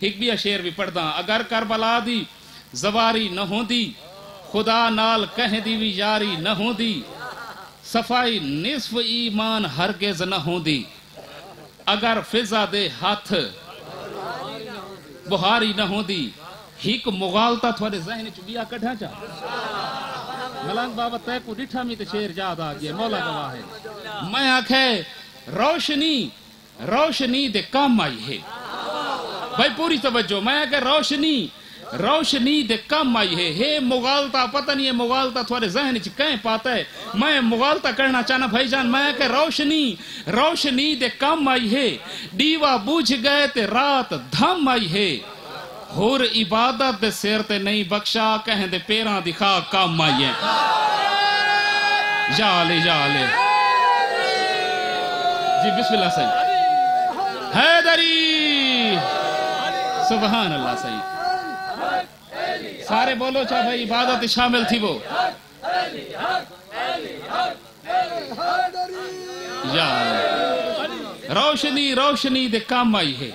ایک بھی شیر بھی پڑھدا اگر کربلا دی زواری نہ ہوندی خدا نال کہیں دی بھی یاری نہ ہوندی صفائی نصف ایمان ہرگز نہ ہوندی اگر فضا دے ہاتھ بہاری نہ ہوندی ہیک مغالتا تھوڑے ذہن چبیا کٹھا چاہ ملنگ بابا تے کو ڈٹھا میں تے شیر یاد آ گیا مولا گواہ ہے میں آکھے روشنی دے کام آئی ہے بھائی پوری توجہ میں آکھے روشنی دے کام آئی ہے مغالتا پتہ نہیں ہے مغالتا تھوڑے ذہن چ کہیں پاتا ہے میں مغالتا کرنا چاہنا بھائی جان میں کہ روشنی دے کام آئی ہے دیوا بوجھ گئے تے رات دھم آئی ہے ہور عبادت دے سیر تے نہیں بخشا کہیں دے پیران دکھا کام آئی ہے یا علی جی بسم اللہ صحیح حیدری سبحان اللہ صحیح سارے بولو چاہ بھائی عبادت شامل تھی وہ یا روشنی دے کام آئی ہے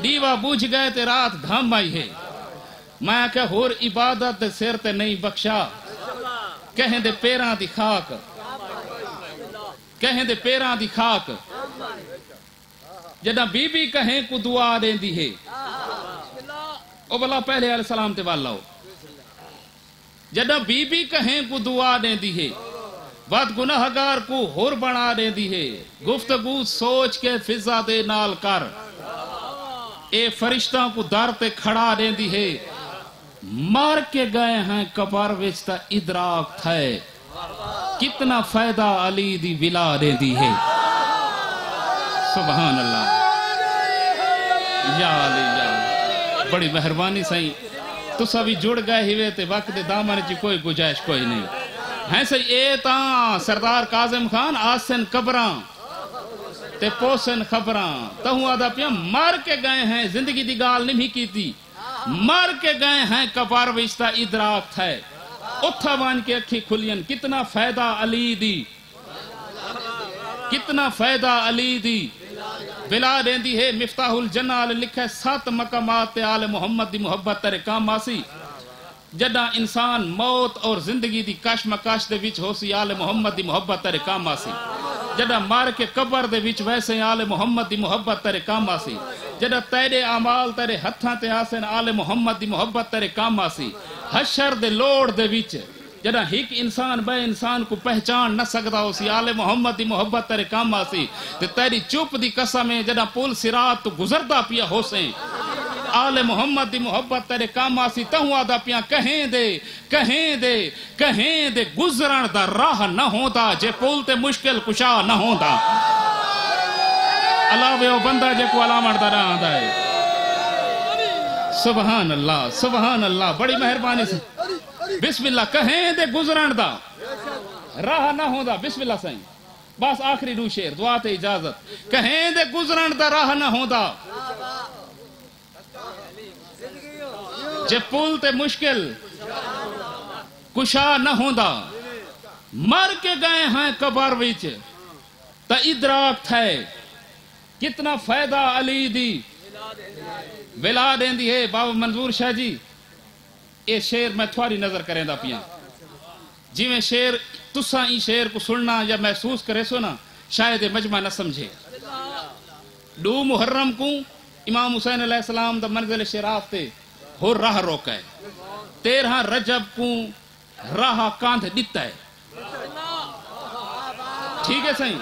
دیوا بوجھ گئے تے رات دھم آئی ہے میں کہ ہور عبادت دے سر تے نہیں بخشا کہیں دے پیران دی خاک جدہ بی بی کہیں کو دعا دیں دی ہے او بلا پہلے علیہ السلام تے والا ہو جدہ بی بی کہیں کو دعا دیں دی ہے بد گناہگار کو ہور بنا دیں دی ہے گفتگو سوچ کے فضا دے نال کر اے فرشتوں کو در تے کھڑا دیں دی ہے مار کے گئے ہیں کبر وچتا ادراک تھے کتنا فائدہ علی دی ولا دیں دی ہے سبحان اللہ یا علی بڑی مہربانی سہی تو سبھی جڑ گئے ہوئے تے وقت دامن چی کوئی گجائش کوئی نہیں ہیں سہی اے تاں سردار کاظم خان آسن قبران تے پوسن خبران تہوں آدھا پیا مار کے گئے ہیں زندگی دی گال نہیں کی تھی مار کے گئے ہیں کپار وشتہ ادراک تھے اتھا بان کے اکھی کھلین کتنا فائدہ علی دی بلا دین دی ہے مفتاح الجنہ لکھے 7 مقامات آل محمد دی محبت ترے کام آسی جدہ انسان موت اور زندگی دی کش مکاش دے وچ ہو سی آل محمد دی محبت ترے کام آسی جدہ مار کے قبر دے وچ ویسے آل محمد دی محبت ترے کام آسی جدہ تیرے عمال تیرے ہتھاں تے آسن آل محمد دی محبت ترے کام آسی حشر دے لوڑ دے وچ جدہ ایک انسان بے انسان کو پہچان نہ سکتا ہو سی آل محمد دی محبت تیرے کام آسی تے تیری چپ دی قسم ہے جدہ پول سرات تو گزردا پیا ہو سے آل محمد دی محبت تیرے کام آسی تہوں آدھا پیا کہیں دے گزرن دا راہ نہ ہوندا جے پول تے مشکل کشا نہ ہوندا علاوہ او بندہ جے کو علامت دا راہ آدھا ہے سبحان اللہ بڑی مہربانی سے بسم اللہ کہیں دے گزرن دا راہ نہ ہوندا بسم اللہ سائیں بس آخری دو شیر دعا تے اجازت کہیں دے گزرن دا راہ نہ ہوندا جے پول تے مشکل کشا نہ ہوندا مر کے گئے ہیں قبر وچ تا ادراک تھے کتنا فائدہ علی دی ولا دین دی ہے بابا منظور شاہ جی اے شیر میں تھوڑی نظر کریں دا پیا جی میں شیر تسا ای شیر کو سننا یا محسوس کرے سو نا شاید مجمع نہ سمجھے 2 محرم کو امام حسین علیہ السلام دا منزل شراف تے ہو راہ روکا ہے 13 رجب کو راہ کاندھ دیتا ہے ٹھیک ہے صحیح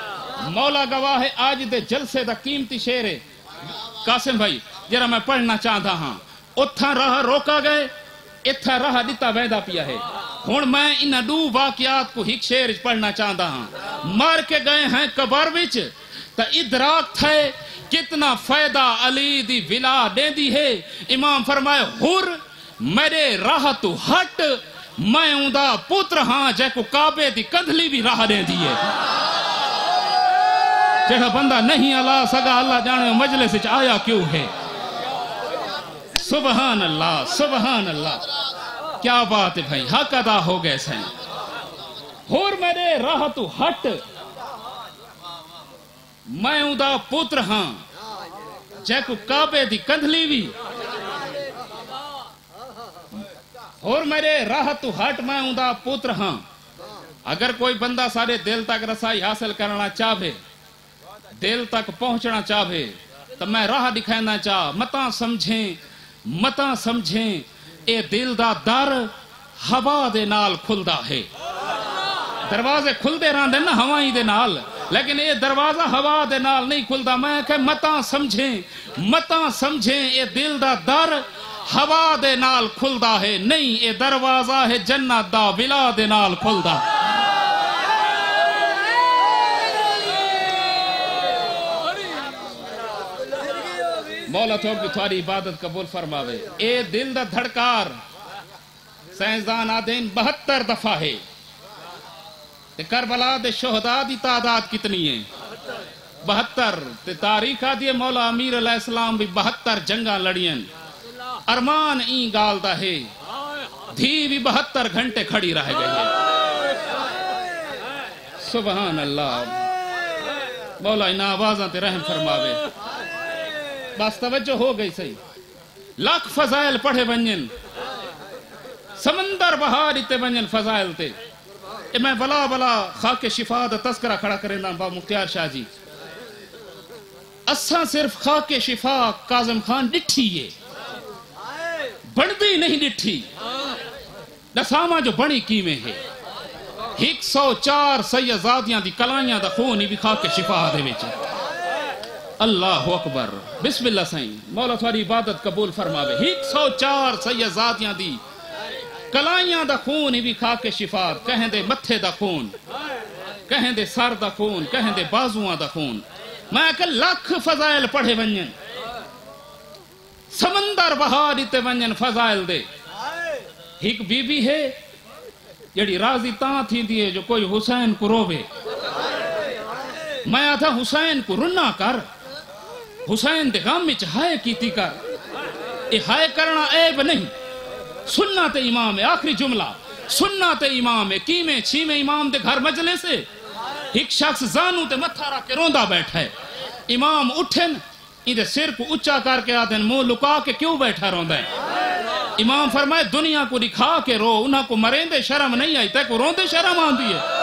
مولا گواہ ہے آج دے جلسے دا قیمتی شیر ہے قاسم بھائی جرا میں پڑھنا چاہتا ہاں اتھا راہ روکا گئے اتھا راہ دیتا ویدہ پیا ہے ہون میں انہ 2 واقعات کو ایک شیر پڑھنا چاہتا ہاں مار کے گئے ہیں قبر وچ تا ادراک تھے کتنا فائدہ علی دی ولا دیں دی ہے امام فرمائے ہور میرے راہ تو ہٹ میں اوندا پتر ہاں جے کو کعبے دی کندھلی بھی راہ دیں دی ہے جہاں بندہ نہیں اللہ سگا اللہ جانے مجلس وچ آیا کیوں ہے سبحان اللہ کیا بات ہے بھائی حق ادا ہو گئے سین ہور میرے راہ تو ہٹ میں اوندا پتر ہاں جے کو کعبے دی کندھلی بھی اور میرے راہ تو ہٹ میں اوندا پتر ہاں اگر کوئی بندہ سارے دل تک رسائی حاصل کرنا چاہے دل تک پہنچنا چاہے تو میں راہ دکھائنا چاہ متاں سمجھیں اے دل دا در ہوا دے نال کھلدا ہے دروازے کھلدے رہندے نا ہوائیں دے نال لیکن اے دروازہ ہوا دے نال نہیں کھلدا میں کہ متاں سمجھیں اے دل دا در ہوا دے نال کھلدا ہے نہیں اے دروازہ ہے جنت دا ولا دے نال کھلدا مولا تو بھی تھوڑی عبادت قبول فرماوے اے دل دا دھڑکار سائنسدان آدین 72 دفعہ ہے کربلا دے شہداء دی تعداد کتنی ہے 72 تے تاریخ آدھی ہے مولا امیر علیہ السلام بھی 72 جنگاں لڑین ارمان این گال دا ہے دھی بھی 72 گھنٹے کھڑی رہ گئی ہے سبحان اللہ مولا ان آوازاں تے رحم فرماوے بس توجہ ہو گئی صحیح لاکھ فضائل پڑھے ونجن سمندر بہار اتے ونجن فضائل تے اے میں بلا خاک شفا دا تذکرہ کھڑا کریں با مختار شاہ جی اساں صرف خاک شفا کاظم خان ڈٹھی ہے بڑھدی نہیں ڈٹھی دسامہ جو بڑی قیمیں ہے 104 سیدزادیاں دی کلائیاں دا خون ہی بھی خاک شفا دے وچ اللہ اکبر بسم اللہ سائیں مولا تھوڑی عبادت قبول فرماوے 104 سیدزادیاں دی کلائیاں دا خون ہی بھی خاک شفا کہیں دے متھے دا خون کہیں دے سر دا خون کہیں دے بازوਆਂ دا خون میں کہ لاکھ فضائل پڑھے ونجن سمندر بہار اتے ونجن فضائل دے ایک بی بی ہے جڑی راضی تاں تھی دیئے جو کوئی حسین کو روے میں آدھا حسین کو رنا کر حسین دے غم وچ ہائے کیتی کر اے ہائے کرنا عیب نہیں سنت امام ہے آخری جملہ سنت امام ہے کیمیں چھیمیں امام دے گھر مجلے سے ایک شخص زانو تے متھا رکھ کے روندا بیٹھا ہے امام اٹھن اندے سر کو اچھا کر کے آدھن منہ لکا کے کیوں بیٹھا روندا ہے امام فرمائے دنیا کو دکھا کے رو انہاں کو مرین دے شرم نہیں آئی تے کو روندے شرم آندی ہے